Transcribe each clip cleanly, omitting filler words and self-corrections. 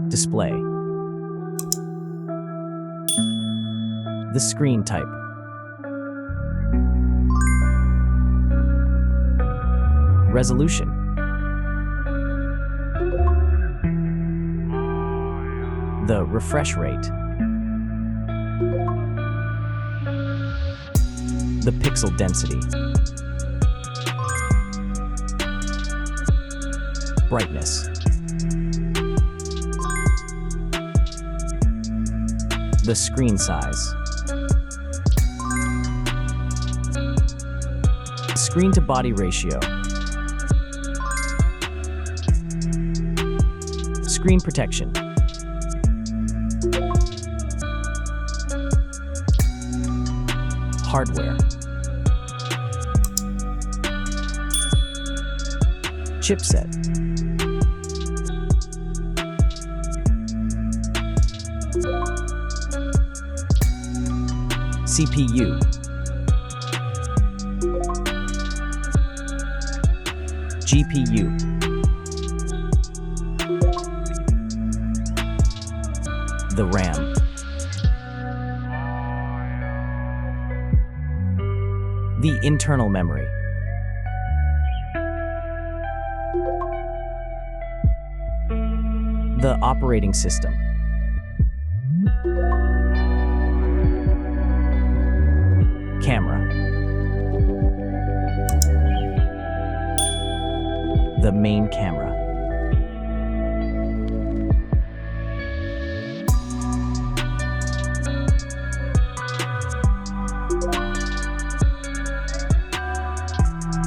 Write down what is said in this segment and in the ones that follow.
Display. The screen type. Resolution. The refresh rate. The pixel density. Brightness. The screen size. Screen-to-body ratio. Screen protection. Hardware. Chipset. CPU. GPU. The RAM. The internal memory. The operating system. Camera. The main camera.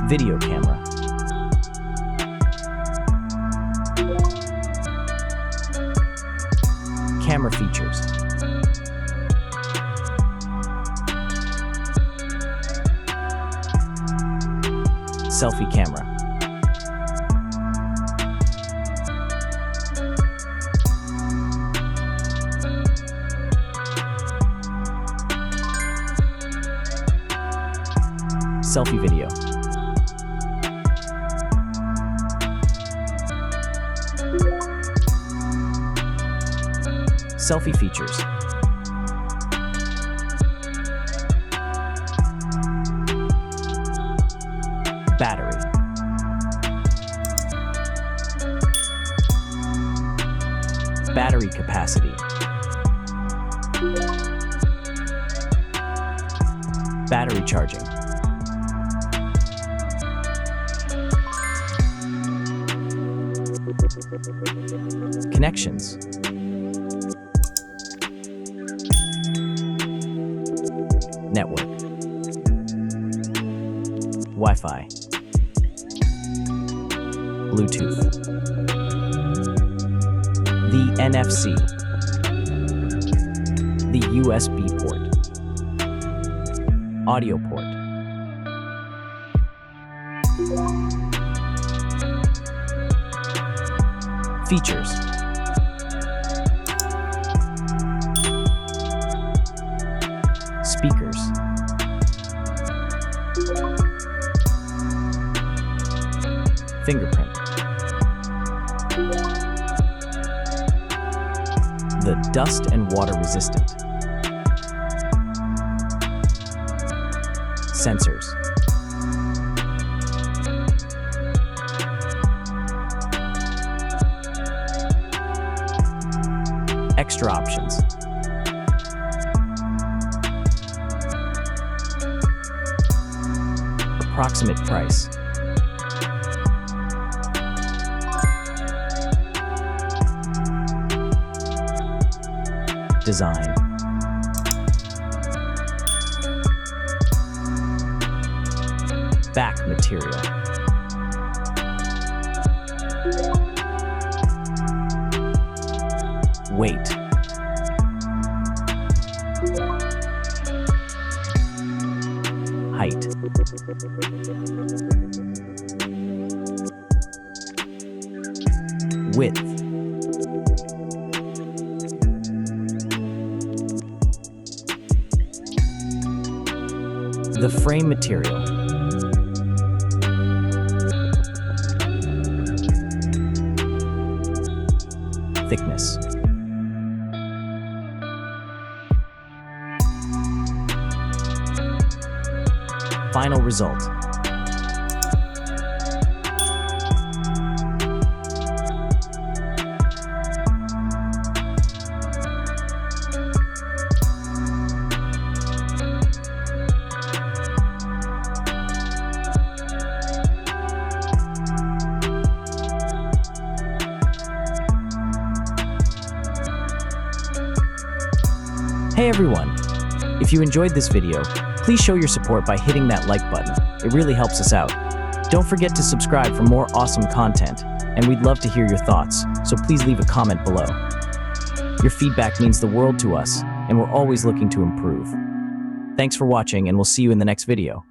Video camera. Camera features. Selfie camera. Selfie video. Selfie features. Battery. Battery capacity. Battery charging. Connections. Network. Wi-Fi. Bluetooth. The NFC. The USB port. Audio port. Features. Speakers. Fingerprint. The dust and water resistant. Sensors. Extra options. Approximate price. Design. Back material. Weight. Height. Width. The frame material. thickness. Final result. Hey everyone! If you enjoyed this video, please show your support by hitting that like button. It really helps us out. Don't forget to subscribe for more awesome content, and we'd love to hear your thoughts, so please leave a comment below. Your feedback means the world to us, and we're always looking to improve. Thanks for watching, and we'll see you in the next video.